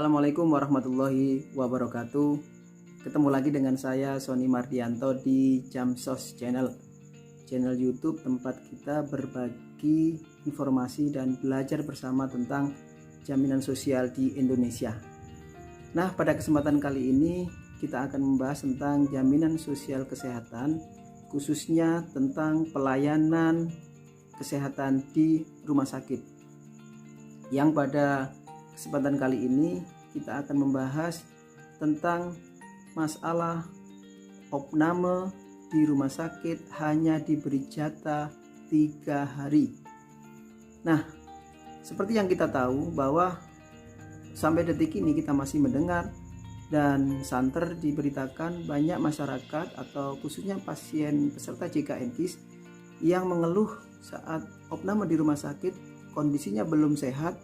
Assalamualaikum warahmatullahi wabarakatuh. Ketemu lagi dengan saya Sony Mardianto di Jamsos Channel YouTube tempat kita berbagi informasi dan belajar bersama tentang jaminan sosial di Indonesia. Nah, pada kesempatan kali ini kita akan membahas tentang jaminan sosial kesehatan, khususnya tentang pelayanan kesehatan di rumah sakit. Yang pada kesempatan kali ini kita akan membahas tentang masalah opname di rumah sakit hanya diberi jatah 3 hari. Nah, seperti yang kita tahu bahwa sampai detik ini kita masih mendengar dan santer diberitakan banyak masyarakat atau khususnya pasien peserta JKN KIS yang mengeluh saat opname di rumah sakit kondisinya belum sehat,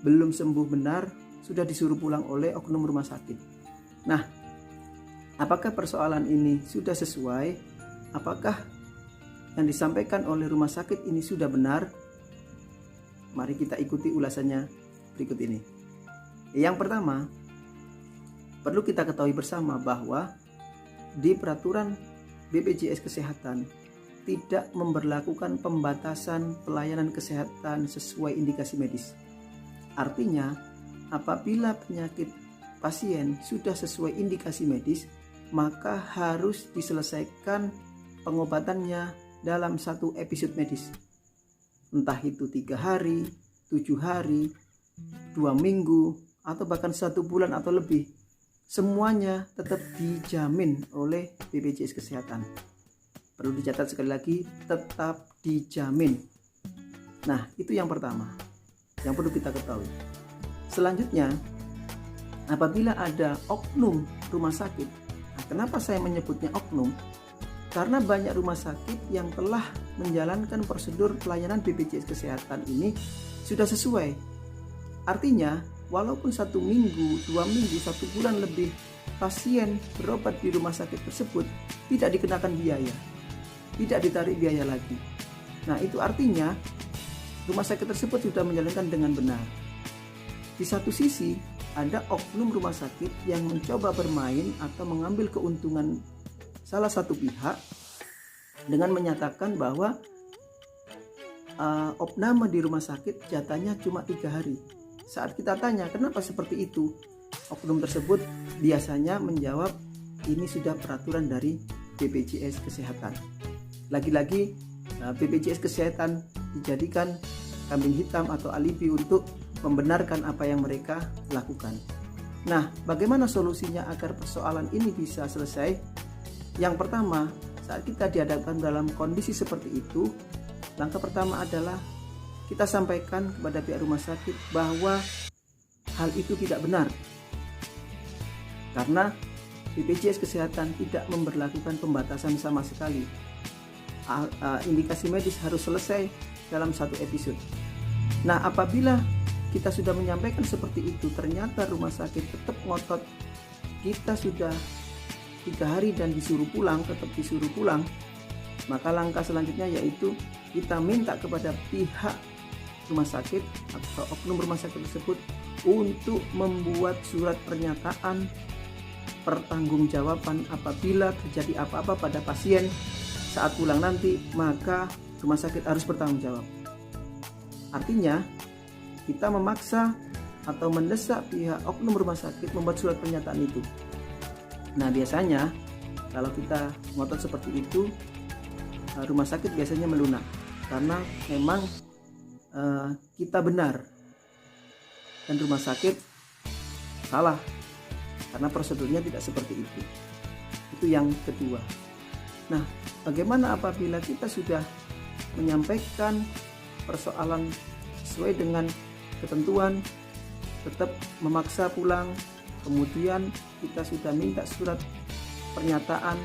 belum sembuh benar, sudah disuruh pulang oleh oknum rumah sakit. Nah, apakah persoalan ini sudah sesuai? Apakah yang disampaikan oleh rumah sakit ini sudah benar? Mari kita ikuti ulasannya berikut ini. Yang pertama, perlu kita ketahui bersama bahwa di peraturan BPJS Kesehatan tidak memberlakukan pembatasan pelayanan kesehatan sesuai indikasi medis. Artinya, apabila penyakit pasien sudah sesuai indikasi medis, maka harus diselesaikan pengobatannya dalam satu episode medis. Entah itu 3 hari, 7 hari, 2 minggu, atau bahkan 1 bulan atau lebih. Semuanya tetap dijamin oleh BPJS Kesehatan. Perlu dicatat sekali lagi, tetap dijamin. Nah, itu yang pertama yang perlu kita ketahui. Selanjutnya, apabila ada oknum rumah sakit, nah, kenapa saya menyebutnya oknum? Karena banyak rumah sakit yang telah menjalankan prosedur pelayanan BPJS Kesehatan ini sudah sesuai. Artinya, walaupun 1 minggu, 2 minggu, 1 bulan lebih pasien berobat di rumah sakit tersebut tidak dikenakan biaya, tidak ditarik biaya lagi. Nah, itu artinya rumah sakit tersebut sudah menjalankan dengan benar. Di satu sisi, ada oknum rumah sakit yang mencoba bermain atau mengambil keuntungan salah satu pihak dengan menyatakan bahwa opname di rumah sakit jatahnya cuma 3 hari. Saat kita tanya kenapa seperti itu, oknum tersebut biasanya menjawab ini sudah peraturan dari BPJS Kesehatan. Lagi-lagi BPJS Kesehatan dijadikan kambing hitam atau alibi untuk membenarkan apa yang mereka lakukan. Nah, bagaimana solusinya agar persoalan ini bisa selesai? Yang pertama, saat kita dihadapkan dalam kondisi seperti itu, langkah pertama adalah kita sampaikan kepada pihak rumah sakit bahwa hal itu tidak benar. Karena BPJS Kesehatan tidak memberlakukan pembatasan sama sekali. Indikasi medis harus selesai dalam satu episode. Nah, apabila kita sudah menyampaikan seperti itu, ternyata rumah sakit tetap ngotot, kita sudah 3 hari dan disuruh pulang, tetap disuruh pulang, maka langkah selanjutnya yaitu kita minta kepada pihak rumah sakit atau oknum rumah sakit tersebut untuk membuat surat pernyataan pertanggungjawaban apabila terjadi apa-apa pada pasien saat pulang nanti, maka rumah sakit harus bertanggung jawab. Artinya, kita memaksa atau mendesak pihak oknum rumah sakit membuat surat pernyataan itu. Nah, biasanya kalau kita ngotot seperti itu, rumah sakit biasanya melunak karena memang kita benar dan rumah sakit salah karena prosedurnya tidak seperti itu. Itu yang kedua. Nah, bagaimana apabila kita sudah menyampaikan persoalan sesuai dengan ketentuan, tetap memaksa pulang, kemudian kita sudah minta surat pernyataan,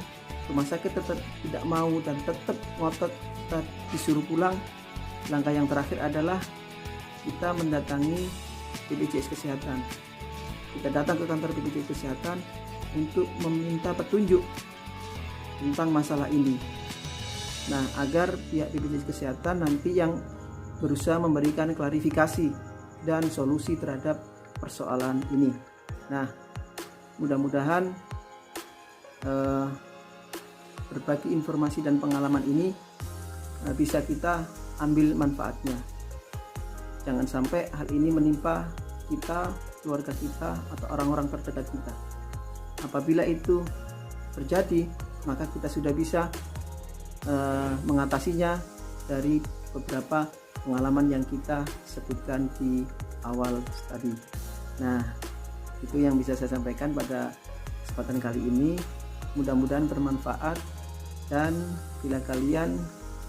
rumah sakit tetap tidak mau dan tetap ngotot kita disuruh pulang. Langkah yang terakhir adalah kita mendatangi BPJS Kesehatan. Kita datang ke kantor BPJS Kesehatan untuk meminta petunjuk tentang masalah ini. Nah, agar pihak BPJS Kesehatan nanti yang berusaha memberikan klarifikasi dan solusi terhadap persoalan ini. Nah, mudah-mudahan berbagi informasi dan pengalaman ini bisa kita ambil manfaatnya. Jangan sampai hal ini menimpa kita, keluarga kita, atau orang-orang terdekat kita. Apabila itu terjadi, maka kita sudah bisa mengatasinya dari beberapa pengalaman yang kita sebutkan di awal tadi. Nah, itu yang bisa saya sampaikan pada kesempatan kali ini. Mudah-mudahan bermanfaat, dan bila kalian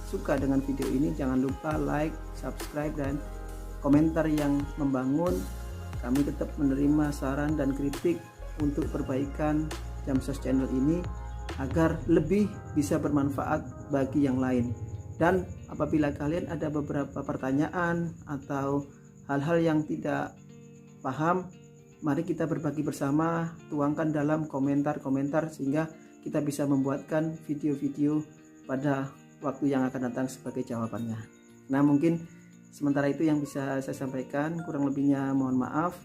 suka dengan video ini, jangan lupa like, subscribe, dan komentar yang membangun. Kami tetap menerima saran dan kritik untuk perbaikan Jamsos Channel ini agar lebih bisa bermanfaat bagi yang lain. Dan apabila kalian ada beberapa pertanyaan atau hal-hal yang tidak paham, mari kita berbagi bersama, tuangkan dalam komentar-komentar sehingga kita bisa membuatkan video-video pada waktu yang akan datang sebagai jawabannya. Nah, mungkin sementara itu yang bisa saya sampaikan, kurang lebihnya mohon maaf.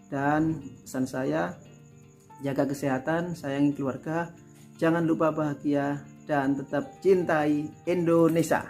Dan pesan saya, jaga kesehatan, sayangi keluarga, jangan lupa bahagia, dan tetap cintai Indonesia.